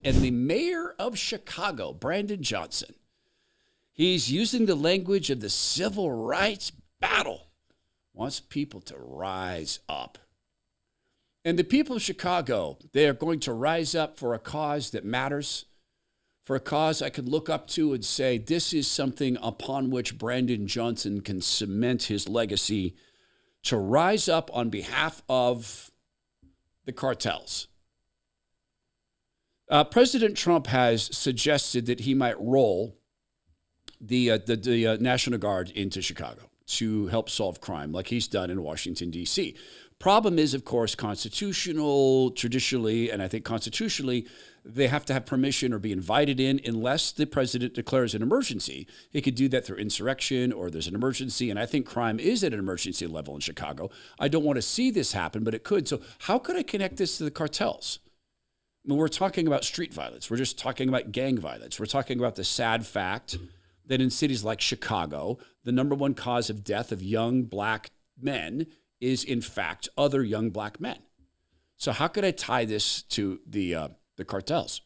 And the mayor of Chicago, Brandon Johnson, he's using the language of the civil rights battle, wants people to rise up. And the people of Chicago, they are going to rise up for a cause that matters, for a cause I could look up to and say, this is something upon which Brandon Johnson can cement his legacy, to rise up on behalf of the cartels. President Trump has suggested that he might roll the National Guard into Chicago to help solve crime like he's done in Washington, D.C. Problem is, of course, constitutional, traditionally, and I think constitutionally, they have to have permission or be invited in unless the president declares an emergency. He could do that through insurrection or there's an emergency, and I think crime is at an emergency level in Chicago. I don't want to see this happen, but it could. So how could I connect this to the cartels? I mean, we're talking about street violence. We're just talking about gang violence. We're talking about the sad fact that in cities like Chicago, the number one cause of death of young black men is, in fact, other young black men. So how could I tie this to the cartels?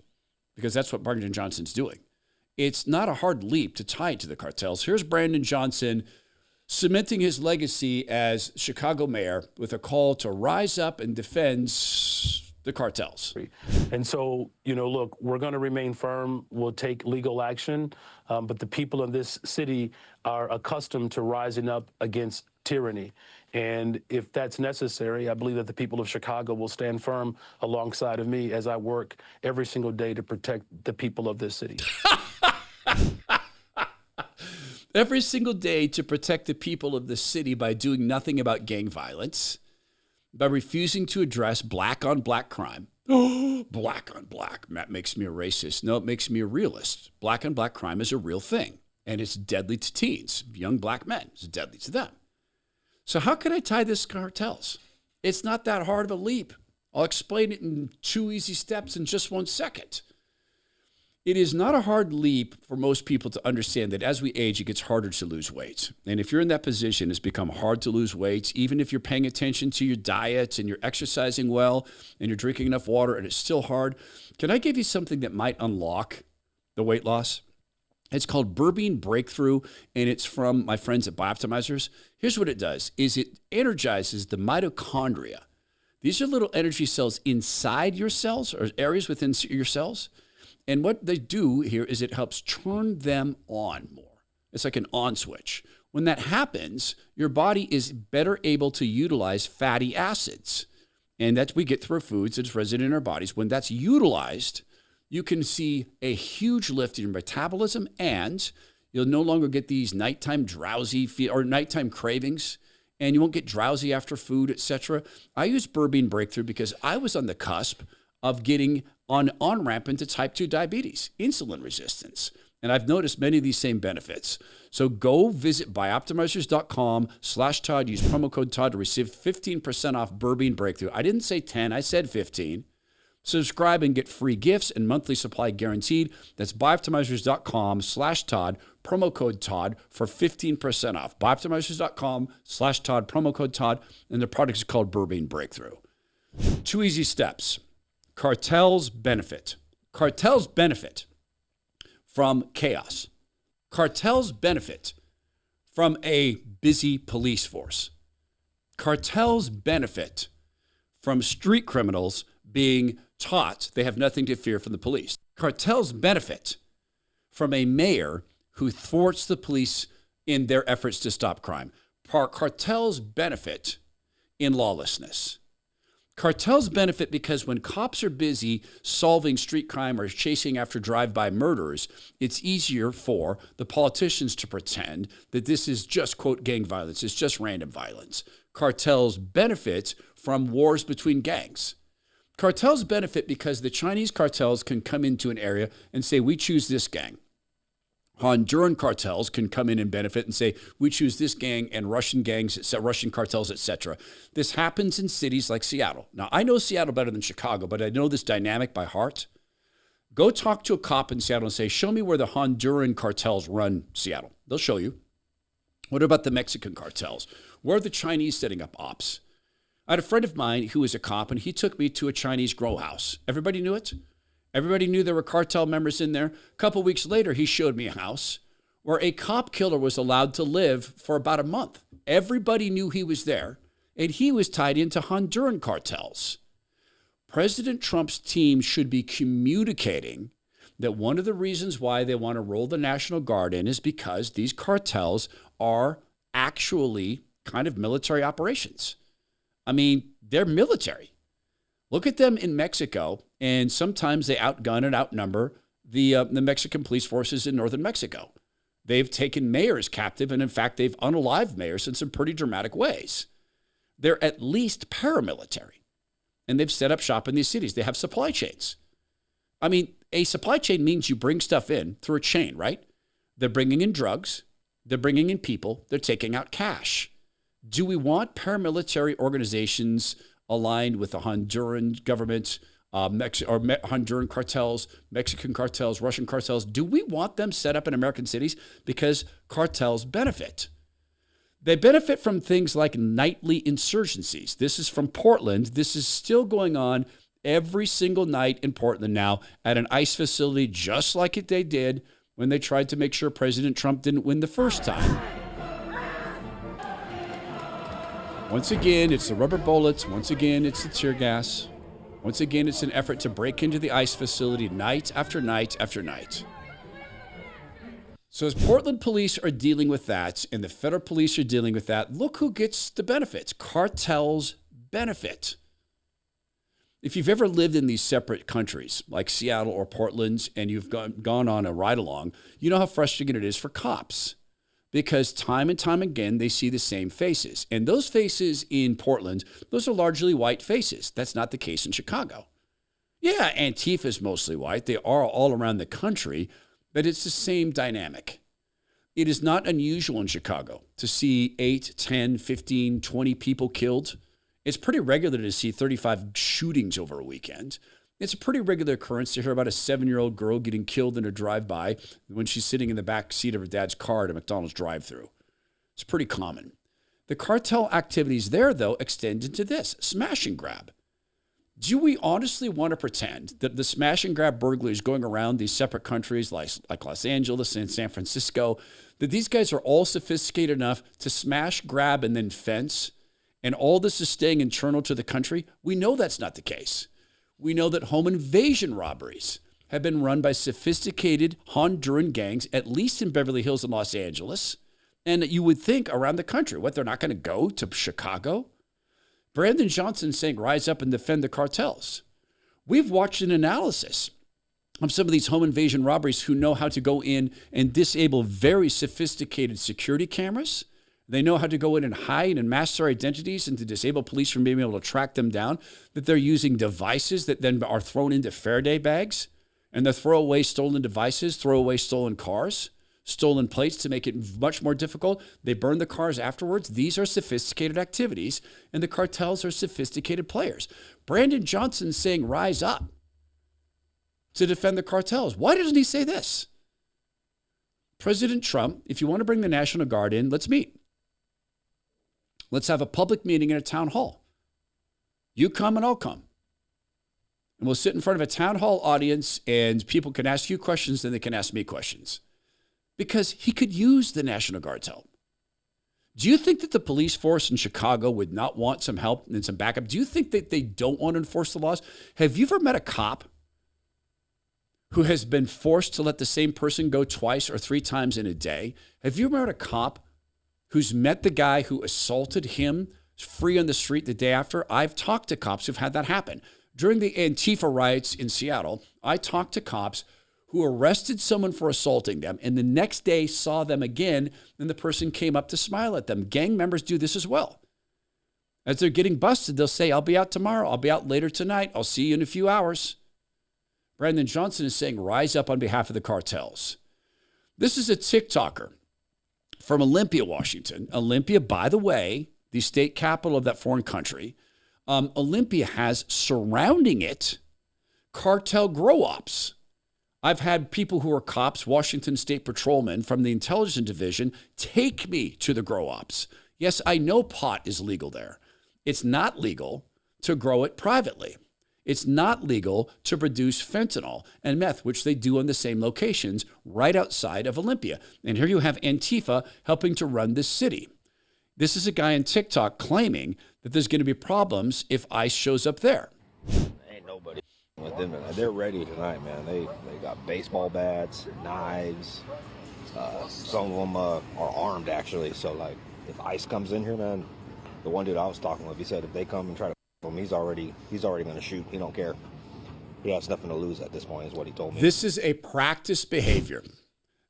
Because that's what Brandon Johnson's doing. It's not a hard leap to tie it to the cartels. Here's Brandon Johnson cementing his legacy as Chicago mayor with a call to rise up and defend the cartels. And so, look, we're going to remain firm. We'll take legal action. But the people in this city are accustomed to rising up against tyranny. And if that's necessary, I believe that the people of Chicago will stand firm alongside of me as I work every single day to protect the people of this city. Every single day to protect the people of the city by doing nothing about gang violence, by refusing to address black on black crime. Black on black. That makes me a racist. No, it makes me a realist. Black on black crime is a real thing, and it's deadly to teens, young black men. It's deadly to them. So how can I tie this to cartels? It's not that hard of a leap. I'll explain it in 2 easy steps in just 1 second. It is not a hard leap for most people to understand that as we age, it gets harder to lose weight. And if you're in that position, it's become hard to lose weight, even if you're paying attention to your diet and you're exercising well and you're drinking enough water and it's still hard. Can I give you something that might unlock the weight loss? It's called Berbein Breakthrough, and it's from my friends at Bioptimizers. Here's what it does, is it energizes the mitochondria. These are little energy cells inside your cells or areas within your cells. And what they do here is it helps turn them on more. It's like an on switch. When that happens, your body is better able to utilize fatty acids. And that we get through our foods, it's resident in our bodies. When that's utilized, you can see a huge lift in your metabolism, and you'll no longer get these nighttime drowsy or nighttime cravings, and you won't get drowsy after food, etc. I use Berbein Breakthrough because I was on the cusp of getting on-ramp into type 2 diabetes, insulin resistance. And I've noticed many of these same benefits. So go visit bioptimizers.com/Todd. Use promo code Todd to receive 15% off Berbein Breakthrough. I didn't say 10, I said 15. Subscribe and get free gifts and monthly supply guaranteed. That's bioptimizers.com/Todd, promo code Todd for 15% off. Bioptimizers.com/Todd, promo code Todd, and the product is called Berbein Breakthrough. 2 easy steps. Cartels benefit. Cartels benefit from chaos. Cartels benefit from a busy police force. Cartels benefit from street criminals being taught they have nothing to fear from the police. Cartels benefit from a mayor who thwarts the police in their efforts to stop crime. Cartels benefit in lawlessness. Cartels benefit because when cops are busy solving street crime or chasing after drive-by murderers, it's easier for the politicians to pretend that this is just, quote, gang violence. It's just random violence. Cartels benefit from wars between gangs. Cartels benefit because the Chinese cartels can come into an area and say, we choose this gang. Honduran cartels can come in and benefit and say, we choose this gang, and Russian gangs, Russian cartels, etc. This happens in cities like Seattle. Now, I know Seattle better than Chicago, but I know this dynamic by heart. Go talk to a cop in Seattle and say, show me where the Honduran cartels run Seattle. They'll show you. What about the Mexican cartels? Where are the Chinese setting up ops? I had a friend of mine who was a cop, and he took me to a Chinese grow house. Everybody knew it. Everybody knew there were cartel members in there. A couple weeks later, he showed me a house where a cop killer was allowed to live for about a month. Everybody knew he was there, and he was tied into Honduran cartels. President Trump's team should be communicating that one of the reasons why they want to roll the National Guard in is because these cartels are actually kind of military operations. I mean, they're military. Look at them in Mexico, and sometimes they outgun and outnumber the Mexican police forces in northern Mexico. They've taken mayors captive, and in fact, they've unalived mayors in some pretty dramatic ways. They're at least paramilitary, and they've set up shop in these cities. They have supply chains. I mean, a supply chain means you bring stuff in through a chain, right? They're bringing in drugs. They're bringing in people. They're taking out cash. Do we want paramilitary organizations aligned with the Honduran government, Honduran cartels, Mexican cartels, Russian cartels? Do we want them set up in American cities? Because cartels benefit. They benefit from things like nightly insurgencies. This is from Portland. This is still going on every single night in Portland now at an ICE facility, just like they did when they tried to make sure President Trump didn't win the first time. Once again, it's the rubber bullets. Once again, it's the tear gas. Once again, it's an effort to break into the ICE facility night after night after night. So as Portland police are dealing with that and the federal police are dealing with that, look who gets the benefits. Cartels benefit. If you've ever lived in these separate countries like Seattle or Portland and you've gone on a ride along, you know how frustrating it is for cops. Because time and time again, they see the same faces. And those faces in Portland, those are largely white faces. That's not the case in Chicago. Yeah, Antifa is mostly white. They are all around the country, but it's the same dynamic. It is not unusual in Chicago to see 8, 10, 15, 20 people killed. It's pretty regular to see 35 shootings over a weekend. It's a pretty regular occurrence to hear about a 7-year-old girl getting killed in a drive-by when she's sitting in the back seat of her dad's car at a McDonald's drive-thru. It's pretty common. The cartel activities there, though, extend into this, smash and grab. Do we honestly want to pretend that the smash and grab burglaries going around these separate countries like Los Angeles and San Francisco, that these guys are all sophisticated enough to smash, grab, and then fence, and all this is staying internal to the country? We know that's not the case. We know that home invasion robberies have been run by sophisticated Honduran gangs, at least in Beverly Hills and Los Angeles, and you would think around the country. What, they're not going to go to Chicago? Brandon Johnson saying rise up and defend the cartels. We've watched an analysis of some of these home invasion robberies who know how to go in and disable very sophisticated security cameras. They know how to go in and hide and mask their identities and to disable police from being able to track them down, that they're using devices that then are thrown into Faraday bags, and they throw away stolen devices, throw away stolen cars, stolen plates to make it much more difficult. They burn the cars afterwards. These are sophisticated activities, and the cartels are sophisticated players. Brandon Johnson saying rise up to defend the cartels. Why doesn't he say this? President Trump, if you want to bring the National Guard in, let's meet. Let's have a public meeting in a town hall. You come and I'll come. And we'll sit in front of a town hall audience and people can ask you questions and they can ask me questions. Because he could use the National Guard's help. Do you think that the police force in Chicago would not want some help and some backup? Do you think that they don't want to enforce the laws? Have you ever met a cop who has been forced to let the same person go 2 or 3 times in a day? Have you ever met a cop who's met the guy who assaulted him free on the street the day after? I've talked to cops who've had that happen. During the Antifa riots in Seattle, I talked to cops who arrested someone for assaulting them and the next day saw them again and the person came up to smile at them. Gang members do this as well. As they're getting busted, they'll say, I'll be out tomorrow. I'll be out later tonight. I'll see you in a few hours. Brandon Johnson is saying, rise up on behalf of the cartels. This is a TikToker from Olympia, Washington. Olympia, by the way, the state capital of that foreign country. Olympia has surrounding it cartel grow-ops. I've had people who are cops, Washington State patrolmen from the intelligence division, take me to the grow-ops. Yes, I know pot is legal there. It's not legal to grow it privately. It's not legal to produce fentanyl and meth, which they do on the same locations right outside of Olympia. And here you have Antifa helping to run this city. This is a guy on TikTok claiming that there's going to be problems if ICE shows up there. Ain't nobody with them. They're ready tonight, man. They got baseball bats, knives. Some of them are armed, actually. So, like, if ICE comes in here, man, the one dude I was talking with, he said if they come and try to him, he's already going to shoot. He don't care. He has nothing to lose at this point, is what he told me. This is a practice behavior.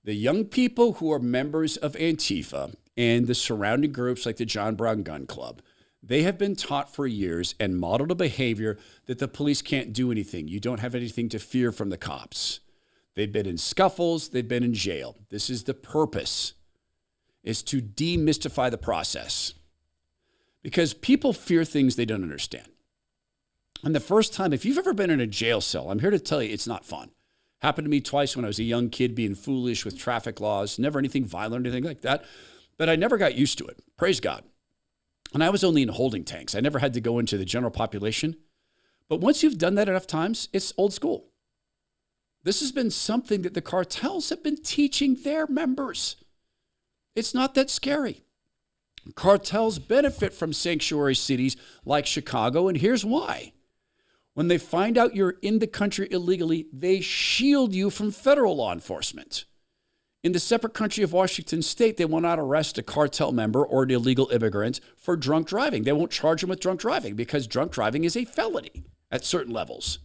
The young people who are members of Antifa and the surrounding groups like the John Brown Gun Club, they have been taught for years and modeled a behavior that the police can't do anything. You don't have anything to fear from the cops. They've been in scuffles. They've been in jail. This is the purpose, is to demystify the process. Because people fear things they don't understand. And the first time, if you've ever been in a jail cell, I'm here to tell you it's not fun. Happened to me twice when I was a young kid being foolish with traffic laws. Never anything violent or anything like that. But I never got used to it. Praise God. And I was only in holding tanks. I never had to go into the general population. But once you've done that enough times, it's old school. This has been something that the cartels have been teaching their members. It's not that scary. Cartels benefit from sanctuary cities like Chicago, and here's why. When they find out you're in the country illegally, they shield you from federal law enforcement. In the separate country of Washington State, they will not arrest a cartel member or an illegal immigrant for drunk driving. They won't charge them with drunk driving because drunk driving is a felony at certain levels.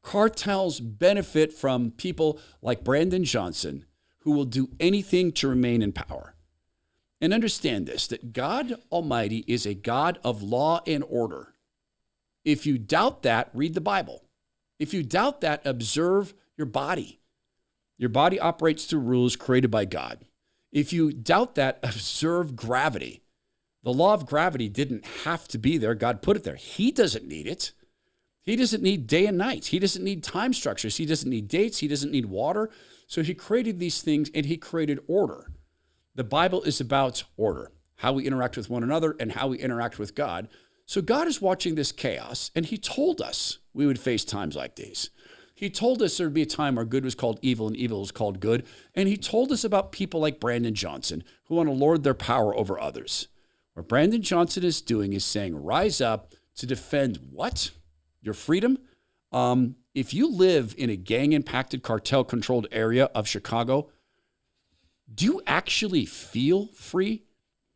Cartels benefit from people like Brandon Johnson, who will do anything to remain in power. And understand this, that God Almighty is a God of law and order. If you doubt that, read the Bible. If you doubt that, observe your body. Your body operates through rules created by God. If you doubt that, observe gravity. The law of gravity didn't have to be there. God put it there. He doesn't need it. He doesn't need day and night. He doesn't need time structures. He doesn't need dates. He doesn't need water. So he created these things and he created order. The Bible is about order, how we interact with one another and how we interact with God. So God is watching this chaos, and he told us we would face times like these. He told us there would be a time where good was called evil and evil was called good. And he told us about people like Brandon Johnson who want to lord their power over others. What Brandon Johnson is doing is saying, rise up to defend what? Your freedom? If you live in a gang-impacted, cartel-controlled area of Chicago, do you actually feel free?